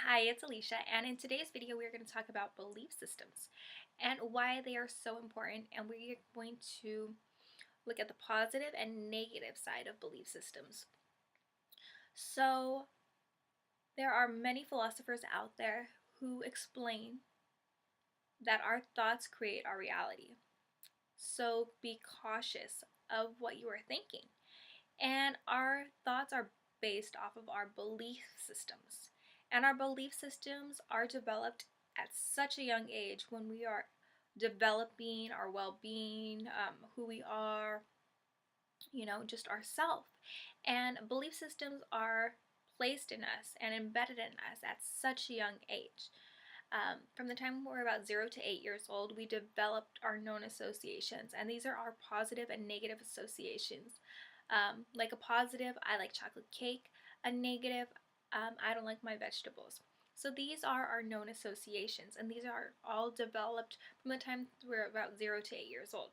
Hi, it's Alicia, and in today's video, we're going to talk about belief systems and why they are so important. And we're going to look at the positive and negative side of belief systems. So, there are many philosophers out there who explain that our thoughts create our reality. So, be cautious of what you are thinking. And our thoughts are based off of our belief systems. And our belief systems are developed at such a young age when we are developing our well-being, who we are, just ourself. And belief systems are placed in us and embedded in us at such a young age. From the time we're about 0 to 8 years old, we developed our known associations, and these are our positive and negative associations. Like a positive, I like chocolate cake. A negative, I don't like my vegetables. So these are our known associations, and these are all developed from the time we're about 0 to 8 years old.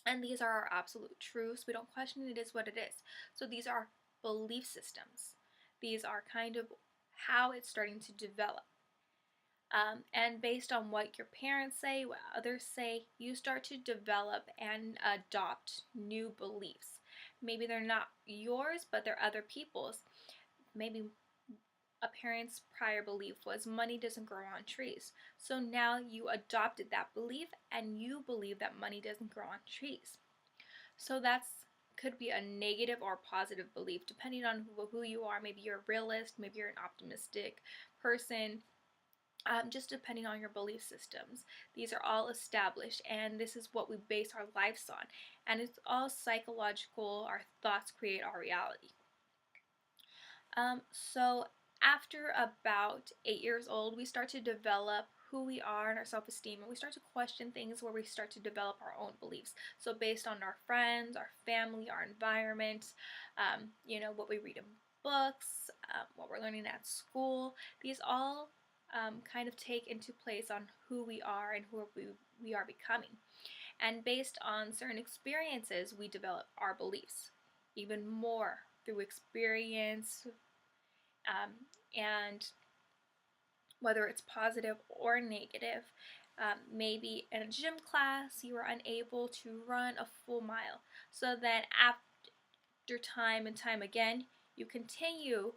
And these are our absolute truths. We don't question it is what it is. So these are belief systems. These are kind of how it's starting to develop. And based on what your parents say, what others say, you start to develop and adopt new beliefs. Maybe they're not yours, but they're other people's. Maybe a parent's prior belief was money doesn't grow on trees. So now you adopted that belief and you believe that money doesn't grow on trees. So that's could be a negative or positive belief depending on who you are. Maybe you're a realist, maybe you're an optimistic person. Just depending on your belief systems. These are all established, and this is what we base our lives on. And it's all psychological. Our thoughts create our reality. So after about 8 years old, we start to develop who we are and our self-esteem, and we start to question things where we start to develop our own beliefs. So based on our friends, our family, our environment, what we read in books, what we're learning at school, these all kind of take into place on who we are and who we are becoming. And based on certain experiences, we develop our beliefs even more through experience, and whether it's positive or negative. Maybe in a gym class, you were unable to run a full mile. So then after time and time again, you continue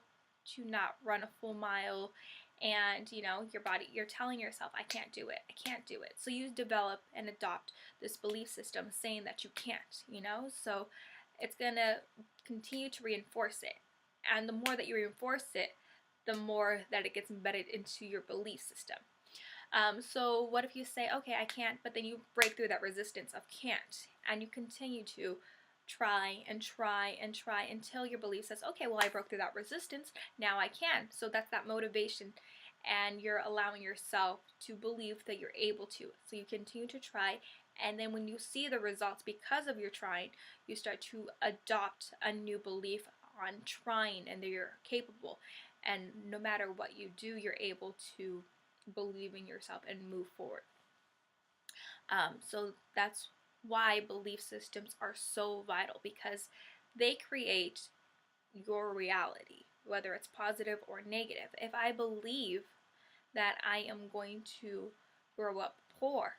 to not run a full mile, and your body, you're telling yourself, I can't do it. So you develop and adopt this belief system saying that you can't. So it's gonna continue to reinforce it, and the more that you reinforce it, the more that it gets embedded into your belief system. So what if you say, okay, I can't, but then you break through that resistance of can't, and you continue to try and try and try until your belief says, okay, well, I broke through that resistance, now I can. So that's that motivation, and you're allowing yourself to believe that you're able to. So you continue to try, and then when you see the results because of your trying, you start to adopt a new belief on trying and that you're capable. And no matter what you do, you're able to believe in yourself and move forward. So that's why belief systems are so vital, because they create your reality, whether it's positive or negative. If I believe that I am going to grow up poor,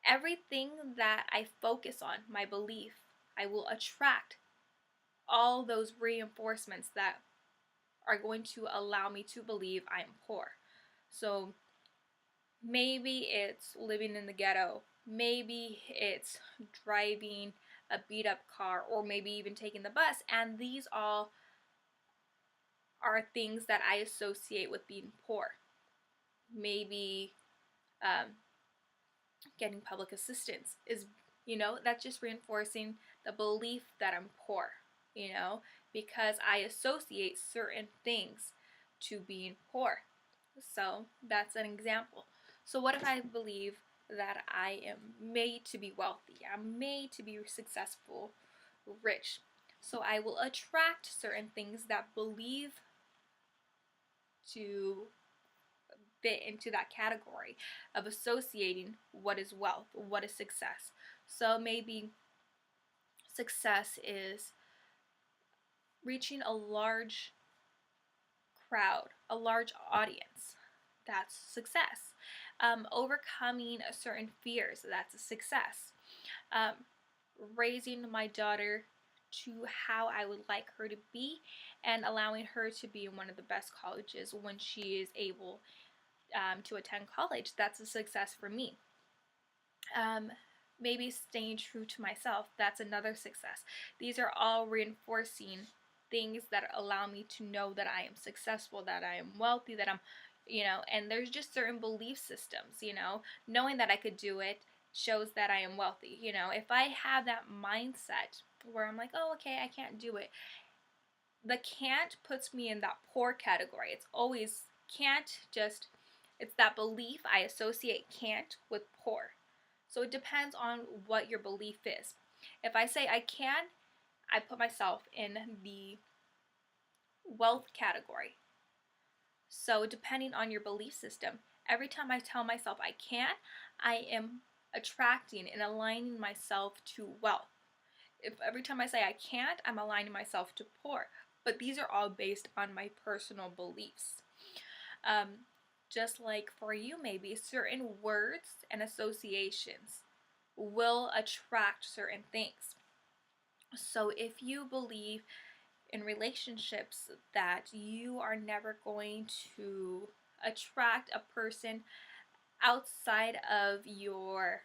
everything that I focus on, my belief, I will attract all those reinforcements that are going to allow me to believe I am poor. So maybe it's living in the ghetto, maybe it's driving a beat up car, or maybe even taking the bus, and these all are things that I associate with being poor. Maybe getting public assistance is, that's just reinforcing the belief that I'm poor, because I associate certain things to being poor. So that's an example. So what if I believe that I am made to be wealthy, I'm made to be successful, rich? So I will attract certain things that believe to fit into that category of associating what is wealth, what is success. So maybe success is reaching a large crowd, a large audience, that's success. Overcoming certain fears, that's a success. Um, Raising my daughter to how I would like her to be and allowing her to be in one of the best colleges when she is able to attend college, that's a success for me. Maybe staying true to myself, that's another success. These are all reinforcing things that allow me to know that I am successful, that I am wealthy, that I'm, and there's just certain belief systems, knowing that I could do it shows that I am wealthy. If I have that mindset where I'm like, oh, okay, I can't do it, the can't puts me in that poor category. It's always can't, just, it's that belief. I associate can't with poor. So it depends on what your belief is. If I say I can, I put myself in the wealth category. So depending on your belief system, every time I tell myself I can, I am attracting and aligning myself to wealth. If every time I say I can't, I'm aligning myself to poor. But these are all based on my personal beliefs. Just like for you, maybe certain words and associations will attract certain things. So if you believe in relationships that you are never going to attract a person outside of your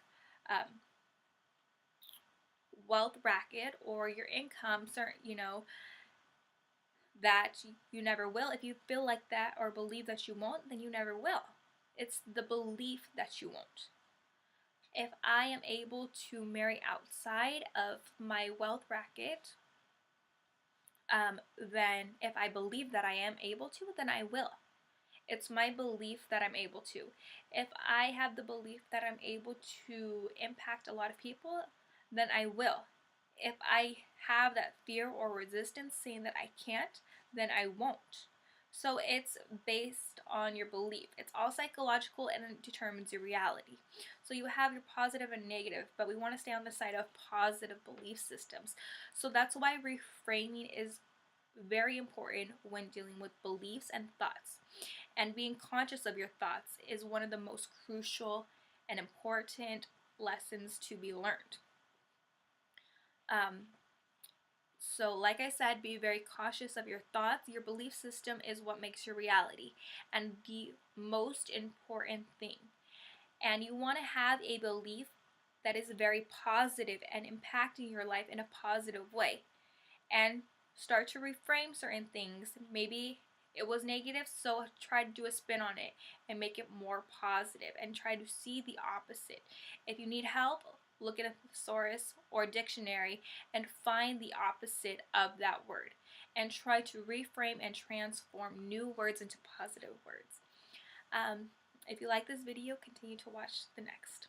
wealth bracket or your income, certain, that you never will. If you feel like that or believe that you won't, then you never will. It's the belief that you won't. If I am able to marry outside of my wealth bracket, then if I believe that I am able to, then I will. It's my belief that I'm able to. If I have the belief that I'm able to impact a lot of people, then I will. If I have that fear or resistance saying that I can't, then I won't. So it's based on your belief. It's all psychological and it determines your reality. So you have your positive and negative, but we want to stay on the side of positive belief systems. So that's why reframing is very important when dealing with beliefs and thoughts. And being conscious of your thoughts is one of the most crucial and important lessons to be learned. So like I said, be very cautious of your thoughts. Your belief system is what makes your reality and the most important thing. And you want to have a belief that is very positive and impacting your life in a positive way. And start to reframe certain things. Maybe it was negative, so try to do a spin on it and make it more positive and try to see the opposite. If you need help, look at a thesaurus or dictionary and find the opposite of that word and try to reframe and transform new words into positive words. If you like this video, continue to watch the next.